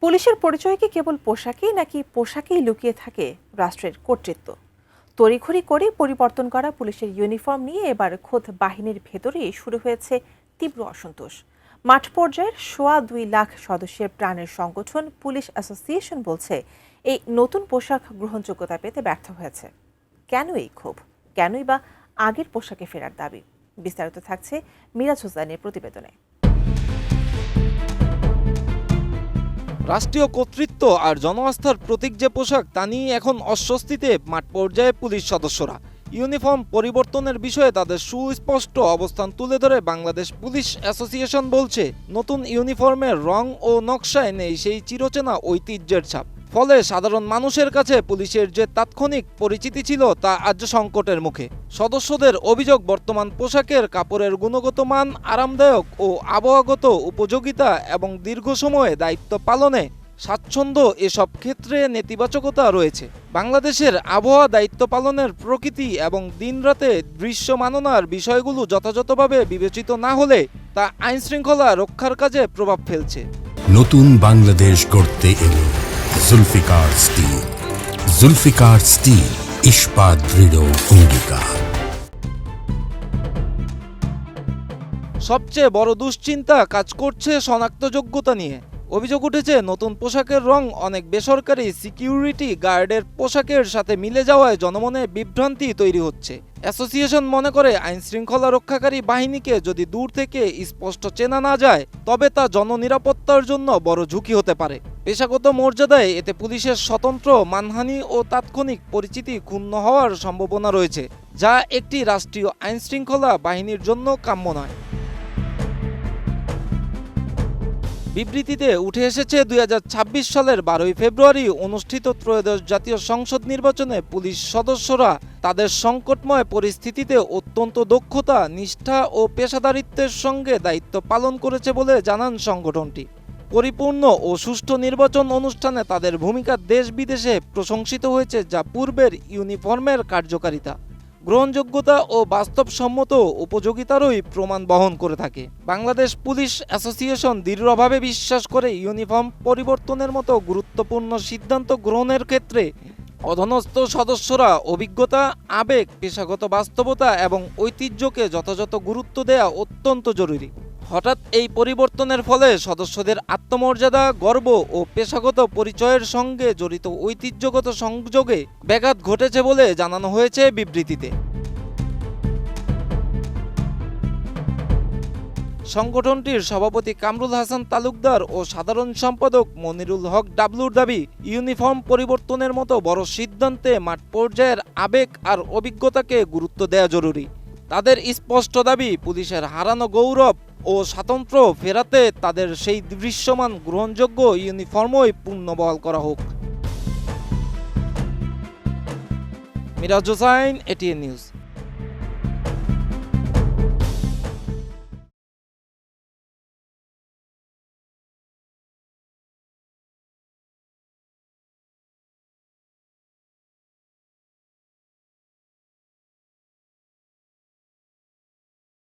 পুলিশের পরিচয় কি কেবল পোশাকেই নাকি পোশাকেই লুকিয়ে থাকে রাষ্ট্রের কর্তৃত্ব? তড়িঘড়ি করে পরিবর্তন করা পুলিশের ইউনিফর্ম নিয়ে এবার খোদ বাহিনীর ভেতরেই শুরু হয়েছে তীব্র অসন্তোষ। মাঠ পর্যায়ের 2.25 লাখ সদস্যের প্রাণের সংগঠন পুলিশ অ্যাসোসিয়েশন বলছে, এই নতুন পোশাক গ্রহণযোগ্যতা পেতে ব্যর্থ হয়েছে। কেন এই ক্ষোভ? কেনই বা আগের পোশাকে ফেরার দাবি? বিস্তারিত থাকছে মিরাজ হোসেনের প্রতিবেদনে। রাষ্ট্রীয় কর্তৃত্ব আর জনআস্থার প্রতীক যে পোশাক, তা নিয়ে এখন অস্বস্তিতে মাঠ পর্যায়ে পুলিশ সদস্যরা। ইউনিফর্ম পরিবর্তনের বিষয়ে তাদের সুস্পষ্ট অবস্থান তুলে ধরে বাংলাদেশ পুলিশ অ্যাসোসিয়েশন বলছে, নতুন ইউনিফর্মের রং ও নকশায় নেই সেই চিরচেনা ঐতিহ্যের ছাপ। ফলে সাধারণ মানুষের কাছে পুলিশের যে তাৎক্ষণিক পরিচিতি ছিল তা আজ সংকটের মুখে। সদস্যদের অভিযোগ, বর্তমান পোশাকের কাপড়ের গুণগত মান, আরামদায়ক ও আবহাওয়াগত উপযোগিতা এবং দীর্ঘ সময়ে দায়িত্ব পালনে স্বাচ্ছন্দ্য এসব ক্ষেত্রে নেতিবাচকতা রয়েছে। বাংলাদেশের আবহাওয়া দায়িত্ব পালনের প্রকৃতি এবং দিনরাতে দৃশ্যমাননার বিষয়গুলো যথাযথভাবে বিবেচিত না হলে তা আইনশৃঙ্খলা রক্ষার কাজে প্রভাব ফেলছে। নতুন বাংলাদেশ গড়তে এলো জুলফিকার স্টিল। জুলফিকার স্টিল, ইস্পাত দৃঢ় অঙ্গীকার। সবচেয়ে বড় দুশ্চিন্তা কাজ করছে শনাক্তযোগ্যতা নিয়ে। অভিযোগ উঠেছে, নতুন পোশাকের রং অনেক বেসরকারি সিকিউরিটি গার্ডের পোশাকের সাথে মিলে যাওয়ায় জনমনে বিভ্রান্তি তৈরি হচ্ছে। অ্যাসোসিয়েশন মনে করে, আইনশৃঙ্খলা রক্ষাকারী বাহিনীকে যদি দূর থেকে স্পষ্ট চেনা না যায়, তবে তা জননিরাপত্তার জন্য বড় ঝুঁকি হতে পারে। পেশাগত মর্যাদায় এতে পুলিশের স্বতন্ত্র মানহানি ও তাৎক্ষণিক পরিচিতি ক্ষুণ্ণ হওয়ার সম্ভাবনা রয়েছে, যা একটি রাষ্ট্রীয় আইনশৃঙ্খলা বাহিনীর জন্য কাম্য নয়। বিবৃতিতে উঠে এসেছে, 2026 সালের 12 ফেব্রুয়ারি অনুষ্ঠিত ত্রয়োদশ জাতীয় সংসদ নির্বাচনে পুলিশ সদস্যরা তাদের সংকটময় পরিস্থিতিতে অত্যন্ত দক্ষতা, নিষ্ঠা ও পেশাদারিত্বের সঙ্গে দায়িত্ব পালন করেছে বলে জানান সংগঠনটি। পরিপূর্ণ ও সুষ্ঠু নির্বাচন অনুষ্ঠানে তাদের ভূমিকা দেশ বিদেশে প্রশংসিত হয়েছে, যা পূর্বের ইউনিফর্মের কার্যকারিতা, গ্রহণযোগ্যতা ও বাস্তবসম্মত উপযোগিতারই প্রমাণ বহন করে থাকে। বাংলাদেশ পুলিশ অ্যাসোসিয়েশন দৃঢ়ভাবে বিশ্বাস করে, ইউনিফর্ম পরিবর্তনের মতো গুরুত্বপূর্ণ সিদ্ধান্ত গ্রহণের ক্ষেত্রে অধস্তন সদস্যরা অভিজ্ঞতা, আবেগ, পেশাগত বাস্তবতা এবং ঐতিহ্যকে যথাযথ গুরুত্ব দেওয়া অত্যন্ত জরুরি। হঠাৎ এই পরিবর্তনের ফলে সদস্যদের আত্মমর্যাদা, গর্ব ও পেশাগত পরিচয়ের সঙ্গে জড়িত ঐতিহ্যগত সংযোগে ব্যাঘাত ঘটেছে বলে জানানো হয়েছে বিবৃতিতে। সংগঠনটির সভাপতি কামরুল হাসান তালুকদার ও সাধারণ সম্পাদক মনিরুল হক ডাবলুর দাবি, ইউনিফর্ম পরিবর্তনের মতো বড় সিদ্ধান্তে মাঠ পর্যায়ের আবেগ আর অভিজ্ঞতাকে গুরুত্ব দেওয়া জরুরি। তাদের স্পষ্ট দাবি, পুলিশের হারানো গৌরব ও স্বাতন্ত্র্য ফেরাতে তাদের সেই দৃশ্যমান গ্রহণযোগ্য ইউনিফর্মই পুনর্বহাল করা হোক। Miraj Hossain, ATN news.